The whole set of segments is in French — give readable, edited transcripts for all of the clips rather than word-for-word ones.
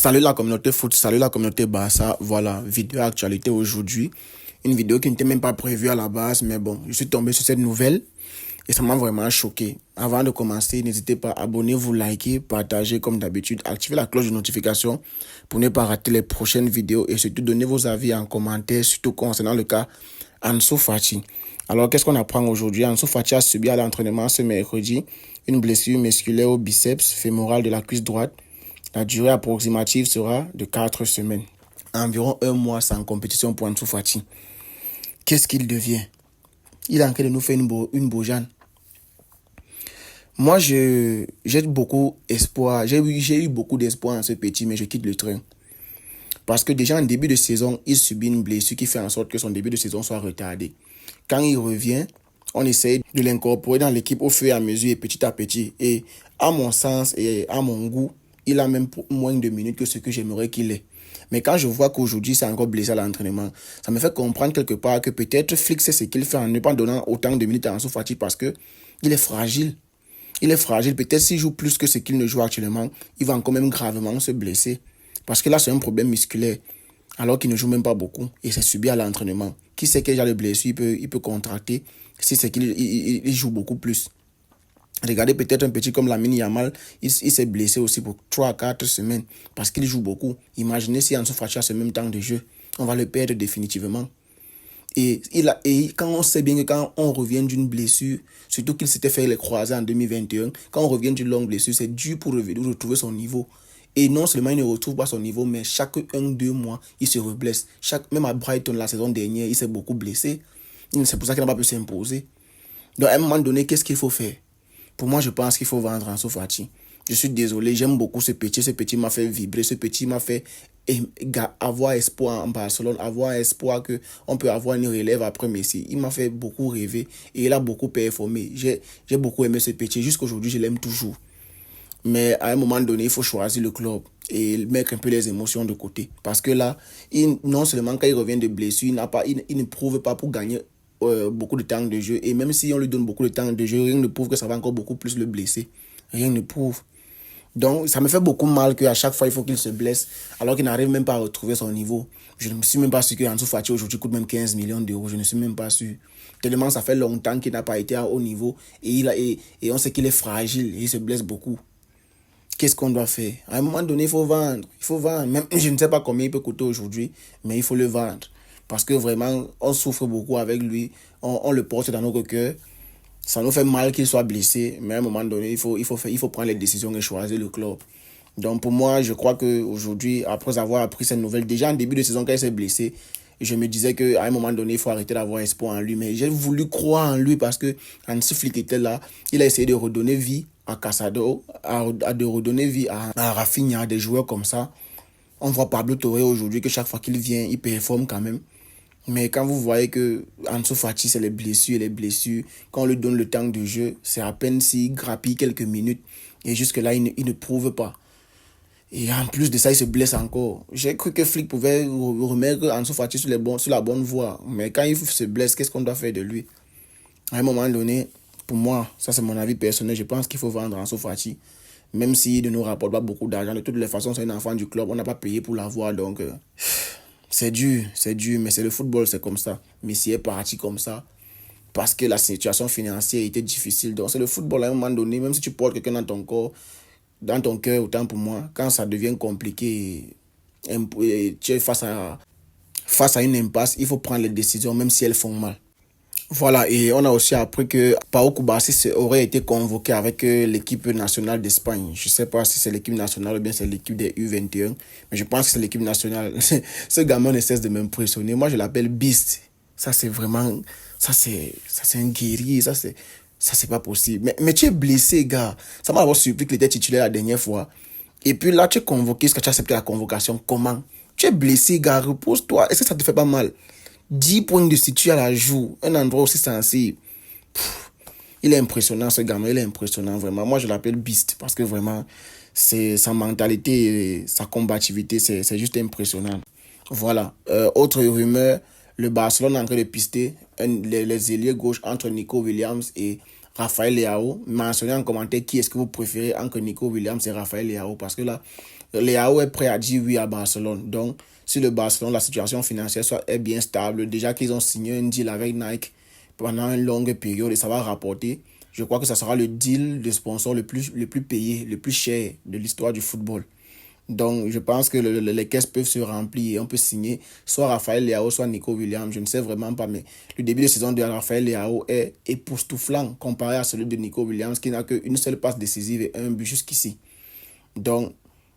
Salut la communauté foot, salut la communauté Barça. Voilà, vidéo actualité aujourd'hui. Une vidéo qui n'était même pas prévue à la base, mais bon, je suis tombé sur cette nouvelle et ça m'a vraiment choqué. Avant de commencer, n'hésitez pas à abonnez-vous, liker, partager comme d'habitude, activez la cloche de notification pour ne pas rater les prochaines vidéos et surtout donner vos avis en commentaire, surtout concernant le cas Ansu Fati. Alors, qu'est-ce qu'on apprend aujourd'hui? Ansu Fati a subi à l'entraînement ce mercredi une blessure musculaire au biceps fémoral de la cuisse droite. La durée approximative sera de 4 semaines. Environ un mois sans compétition pour Ansu Fati. Qu'est-ce qu'il devient? Il est en train de nous faire une Bojane. Moi, j'ai beaucoup espoir. J'ai eu beaucoup d'espoir en ce petit, mais je quitte le train. Parce que déjà en début de saison, il subit une blessure qui fait en sorte que son début de saison soit retardé. Quand il revient, on essaye de l'incorporer dans l'équipe au fur et à mesure et petit à petit. Et à mon sens et à mon goût, il a même moins de minutes que ce que j'aimerais qu'il ait. Mais quand je vois qu'aujourd'hui, c'est encore blessé à l'entraînement, ça me fait comprendre quelque part que peut-être Flick sait ce qu'il fait en ne pas donnant autant de minutes à Ansu Fati parce que il est fragile. Il est fragile. Peut-être s'il joue plus que ce qu'il ne joue actuellement, il va encore même gravement se blesser. Parce que là, c'est un problème musculaire. Alors qu'il ne joue même pas beaucoup. Et c'est subi à l'entraînement. Qui sait quel genre de blessure il peut contracter si c'est qu'il joue beaucoup plus. Regardez peut-être un petit comme Lamine Yamal, il s'est blessé aussi pour 3 à 4 semaines parce qu'il joue beaucoup. Imaginez si Ansu Fati a ce même temps de jeu, on va le perdre définitivement. Et quand on sait bien que quand on revient d'une blessure, surtout qu'il s'était fait les croisés en 2021, quand on revient d'une longue blessure, c'est dur pour retrouver son niveau. Et non seulement il ne retrouve pas son niveau, mais chaque 1-2 mois, il se reblesse. Même à Brighton, la saison dernière, il s'est beaucoup blessé. C'est pour ça qu'il n'a pas pu s'imposer. Donc à un moment donné, qu'est-ce qu'il faut faire? Pour moi, je pense qu'il faut vendre Ansu Fati. Je suis désolé, j'aime beaucoup ce petit. Ce petit m'a fait vibrer. Ce petit m'a fait avoir espoir en Barcelone, avoir espoir qu'on peut avoir une relève après Messi. Il m'a fait beaucoup rêver et il a beaucoup performé. J'ai beaucoup aimé ce petit. Jusqu'aujourd'hui, je l'aime toujours. Mais à un moment donné, il faut choisir le club et mettre un peu les émotions de côté. Parce que là, non seulement quand il revient de blessure, il ne prouve pas pour gagner beaucoup de temps de jeu. Et même si on lui donne beaucoup de temps de jeu, rien ne prouve que ça va encore beaucoup plus le blesser. Rien ne prouve. Donc, ça me fait beaucoup mal qu'à chaque fois, il faut qu'il se blesse, alors qu'il n'arrive même pas à retrouver son niveau. Je ne suis même pas sûr que Ansu Fati aujourd'hui coûte même 15 millions d'euros. Je ne suis même pas sûr. Tellement ça fait longtemps qu'il n'a pas été à haut niveau. Et on sait qu'il est fragile et il se blesse beaucoup. Qu'est-ce qu'on doit faire? À un moment donné, il faut vendre. Il faut vendre. Même, je ne sais pas combien il peut coûter aujourd'hui, mais il faut le vendre. Parce que vraiment, on souffre beaucoup avec lui. On le porte dans notre cœur. Ça nous fait mal qu'il soit blessé. Mais à un moment donné, il faut prendre les décisions et choisir le club. Donc pour moi, je crois qu'aujourd'hui, après avoir appris cette nouvelle, déjà en début de saison, quand il s'est blessé, je me disais qu'à un moment donné, il faut arrêter d'avoir espoir en lui. Mais j'ai voulu croire en lui parce que Hansi Flick était là. Il a essayé de redonner vie à Casado, de redonner vie à Rafinha, des joueurs comme ça. On voit Pablo Torre aujourd'hui que chaque fois qu'il vient, il performe quand même. Mais quand vous voyez que Ansu Fati, c'est les blessures, quand on lui donne le temps de jeu, c'est à peine s'il grappille quelques minutes. Et jusque-là, il ne prouve pas. Et en plus de ça, il se blesse encore. J'ai cru que Flick pouvait remettre Ansu Fati sur la bonne voie. Mais quand il se blesse, qu'est-ce qu'on doit faire de lui? À un moment donné, pour moi, ça c'est mon avis personnel, je pense qu'il faut vendre Ansu Fati. Même s'il ne nous rapporte pas beaucoup d'argent, de toutes les façons, c'est un enfant du club, on n'a pas payé pour l'avoir, donc c'est dur, mais c'est le football, c'est comme ça. Messi est parti comme ça, parce que la situation financière était difficile. Donc c'est le football, à un moment donné, même si tu portes quelqu'un dans ton cœur, autant pour moi, quand ça devient compliqué, et tu es face à une impasse, il faut prendre les décisions, même si elles font mal. Voilà, et on a aussi appris que Pau Cubarsí aurait été convoqué avec l'équipe nationale d'Espagne. Je ne sais pas si c'est l'équipe nationale ou bien c'est l'équipe des U21, mais je pense que c'est l'équipe nationale. Ce gamin ne cesse de m'impressionner. Moi, je l'appelle Beast. Ça, c'est vraiment... Ça, c'est un guerrier. Ça, c'est pas possible. Mais tu es blessé, gars. Ça m'a d'abord surpris qu'il était titulaire la dernière fois. Et puis là, tu es convoqué. Est-ce que tu as accepté la convocation? Comment? Tu es blessé, gars. Repose-toi. Est-ce que ça te fait pas mal? 10 points de situ à la joue, un endroit aussi sensible. Il est impressionnant, ce gamin, il est impressionnant, vraiment. Moi, je l'appelle Beast parce que vraiment, sa mentalité, et sa combativité, c'est juste impressionnant. Voilà. Autre rumeur, le Barcelone est en train de pister les ailiers gauche entre Nico Williams et Rafael Leao. Mentionnez en commentaire qui est-ce que vous préférez entre Nico Williams et Rafael Leao. Parce que là, Leao est prêt à dire oui à Barcelone. Donc, si le Barcelone, la situation financière est bien stable, déjà qu'ils ont signé un deal avec Nike pendant une longue période et ça va rapporter, je crois que ça sera le deal de sponsor le plus payé, le plus cher de l'histoire du football. Donc, je pense que les caisses peuvent se remplir et on peut signer soit Raphaël Leao, soit Nico Williams. Je ne sais vraiment pas, mais le début de saison de Raphaël Leao est époustouflant comparé à celui de Nico Williams qui n'a qu'une seule passe décisive et un but jusqu'ici. Donc,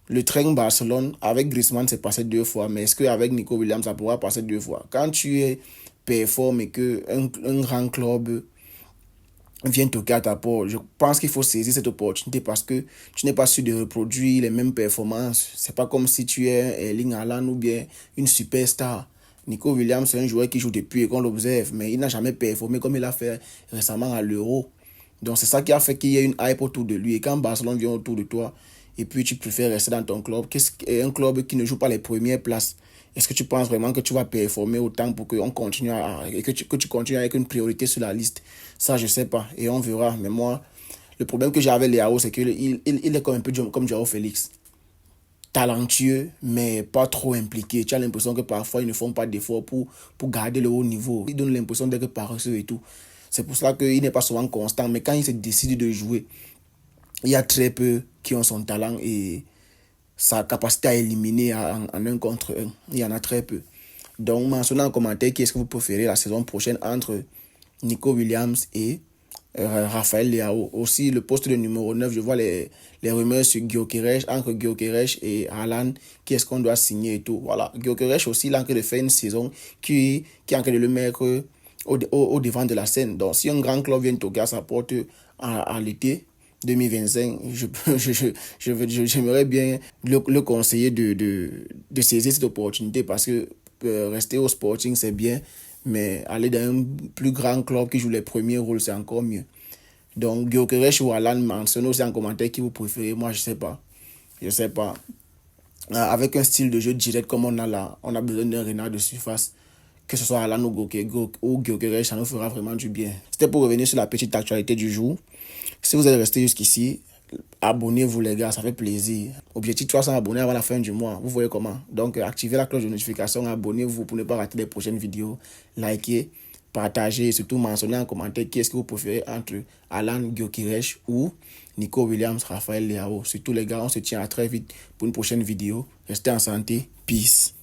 le train Barcelone, avec Griezmann, c'est passé 2 fois, mais est-ce qu'avec Nico Williams, ça pourra passer 2 fois? Quand tu es performe et qu'un grand club vient toquer à ta porte. Je pense qu'il faut saisir cette opportunité parce que tu n'es pas sûr de reproduire les mêmes performances. C'est pas comme si tu es Erling Haaland ou bien une superstar. Nico Williams, c'est un joueur qui joue depuis et qu'on l'observe, mais il n'a jamais performé comme il a fait récemment à l'Euro. Donc c'est ça qui a fait qu'il y ait une hype autour de lui. Et quand Barcelone vient autour de toi, et puis tu préfères rester dans ton club, un club qui ne joue pas les premières places, est-ce que tu penses vraiment que tu vas performer autant pour qu'on continue et que tu continues avec une priorité sur la liste? Ça, je sais pas. Et on verra. Mais moi, le problème que j'ai avec Leao, c'est qu'il il est comme un peu comme Joao Félix. Talentueux, mais pas trop impliqué. Tu as l'impression que parfois, ils ne font pas d'efforts pour garder le haut niveau. Ils donnent l'impression d'être paresseux et tout. C'est pour cela qu'il n'est pas souvent constant. Mais quand il se décide de jouer, il y a très peu qui ont son talent et sa capacité à éliminer en un contre un. Il y en a très peu. Donc, mentionnez en commentaire qui est-ce que vous préférez la saison prochaine entre Nico Williams et Raphaël Leao. Aussi, le poste de numéro 9, je vois les rumeurs sur Gyökeres, entre Gyökeres et Haaland, qui est-ce qu'on doit signer et tout. Voilà, Gyökeres aussi, il est en train de faire une saison qui est en train de le mettre au devant de la scène. Donc, si un grand club vient toquer à sa porte à l'été 2025, j'aimerais bien le conseiller de saisir cette opportunité parce que rester au Sporting, c'est bien, mais aller dans un plus grand club qui joue les premiers rôles, c'est encore mieux. Donc, Gyökeres ou Haaland, mentionnez aussi en commentaire qui vous préférez. Moi, je sais pas. Je sais pas. Avec un style de jeu direct comme on a là, on a besoin d'un renard de surface. Que ce soit Haaland ou Gyökeres, ça nous fera vraiment du bien. C'était pour revenir sur la petite actualité du jour. Si vous êtes resté jusqu'ici, abonnez-vous les gars, ça fait plaisir. Objectif 300 abonnés avant la fin du mois, vous voyez comment. Donc activez la cloche de notification, abonnez-vous pour ne pas rater les prochaines vidéos. Likez, partagez et surtout mentionnez en commentaire qui est-ce que vous préférez entre Haaland, Gyökeres ou Nico Williams, Raphaël Leao. Surtout les gars, on se tient à très vite pour une prochaine vidéo. Restez en santé, peace.